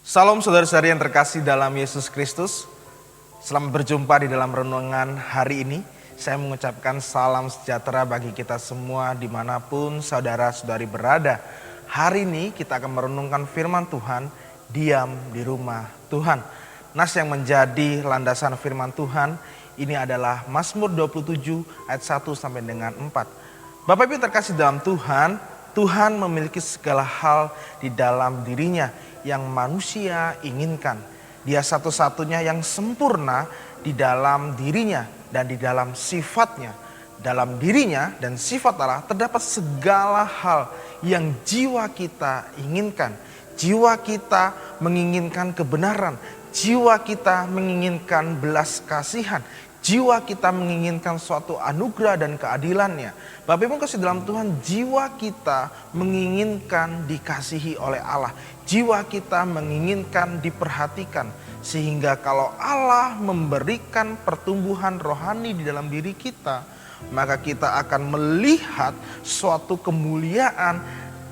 Salam saudara-saudari yang terkasih dalam Yesus Kristus. Selamat berjumpa di dalam renungan hari ini. Saya mengucapkan salam sejahtera bagi kita semua dimanapun saudara-saudari berada. Hari ini kita akan merenungkan firman Tuhan, diam di rumah Tuhan. Nas yang menjadi landasan firman Tuhan ini adalah Mazmur 27 ayat 1 sampai dengan 4. Bapak Ibu terkasih dalam Tuhan, Tuhan memiliki segala hal di dalam dirinya yang manusia inginkan. Dia satu-satunya yang sempurna di dalam dirinya dan di dalam sifatnya. Dalam dirinya dan sifat Allah terdapat segala hal yang jiwa kita inginkan. Jiwa kita menginginkan kebenaran. Jiwa kita menginginkan belas kasihan. Jiwa kita menginginkan suatu anugerah dan keadilannya. Bapak Ibu kasih dalam Tuhan, jiwa kita menginginkan dikasihi oleh Allah. Jiwa kita menginginkan diperhatikan. Sehingga kalau Allah memberikan pertumbuhan rohani di dalam diri kita, maka kita akan melihat suatu kemuliaan,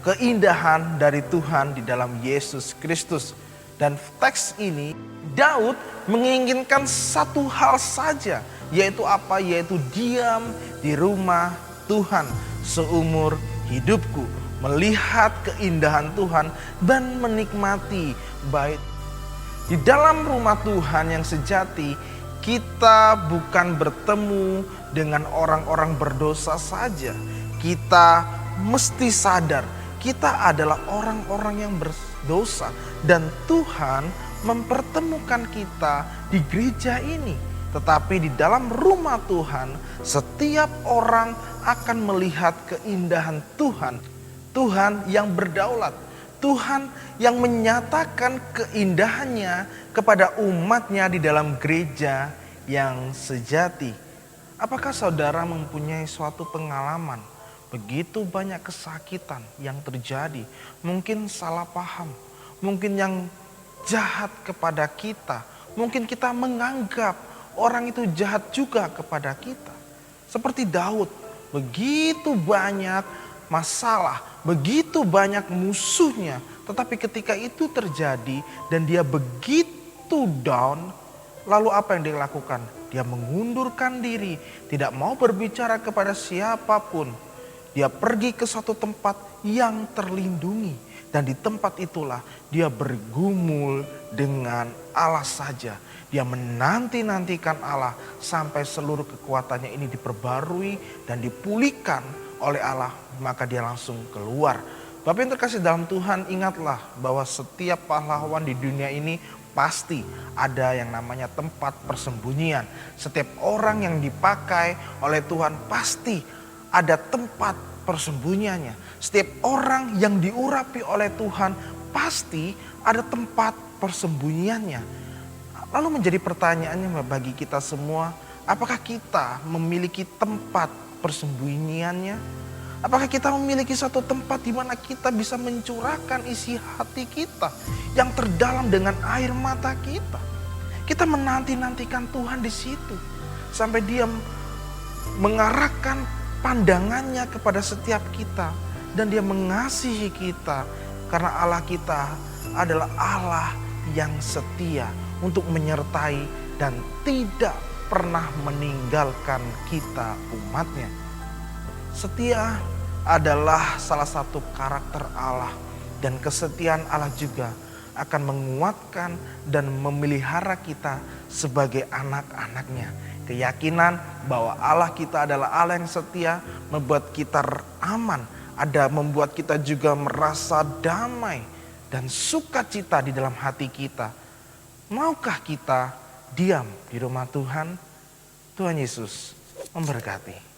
keindahan dari Tuhan di dalam Yesus Kristus. Dan teks ini Daud menginginkan satu hal saja, yaitu apa? Yaitu diam di rumah Tuhan seumur hidupku, melihat keindahan Tuhan dan menikmati baik. Di dalam rumah Tuhan yang sejati, kita bukan bertemu dengan orang-orang berdosa saja. Kita mesti sadar kita adalah orang-orang yang berdosa dan Tuhan mempertemukan kita di gereja ini. Tetapi di dalam rumah Tuhan, setiap orang akan melihat keindahan Tuhan. Tuhan yang berdaulat, Tuhan yang menyatakan keindahannya kepada umatnya di dalam gereja yang sejati. Apakah saudara mempunyai suatu pengalaman? Begitu banyak kesakitan yang terjadi, mungkin salah paham, mungkin yang jahat kepada kita, mungkin kita menganggap orang itu jahat juga kepada kita. Seperti Daud, begitu banyak masalah, begitu banyak musuhnya, tetapi ketika itu terjadi dan dia begitu down, lalu apa yang dia lakukan? Dia mengundurkan diri, tidak mau berbicara kepada siapapun. Dia pergi ke suatu tempat yang terlindungi. Dan di tempat itulah dia bergumul dengan Allah saja. Dia menanti-nantikan Allah sampai seluruh kekuatannya ini diperbarui dan dipulihkan oleh Allah. Maka dia langsung keluar. Bapak yang terkasih dalam Tuhan, ingatlah bahwa setiap pahlawan di dunia ini pasti ada yang namanya tempat persembunyian. Setiap orang yang dipakai oleh Tuhan pasti ada tempat persembunyiannya. Setiap orang yang diurapi oleh Tuhan pasti ada tempat persembunyiannya. Lalu menjadi pertanyaannya bagi kita semua, apakah kita memiliki tempat persembunyiannya? Apakah kita memiliki suatu tempat di mana kita bisa mencurahkan isi hati kita yang terdalam dengan air mata kita? Kita menanti-nantikan Tuhan di situ sampai Dia mengarahkan pandangannya kepada setiap kita dan Dia mengasihi kita karena Allah kita adalah Allah yang setia untuk menyertai dan tidak pernah meninggalkan kita umatnya. Setia adalah salah satu karakter Allah dan kesetiaan Allah juga akan menguatkan dan memelihara kita sebagai anak-anaknya. Keyakinan bahwa Allah kita adalah Allah yang setia membuat kita aman, membuat kita juga merasa damai dan sukacita di dalam hati kita. Maukah kita diam di rumah Tuhan? Tuhan Yesus memberkati.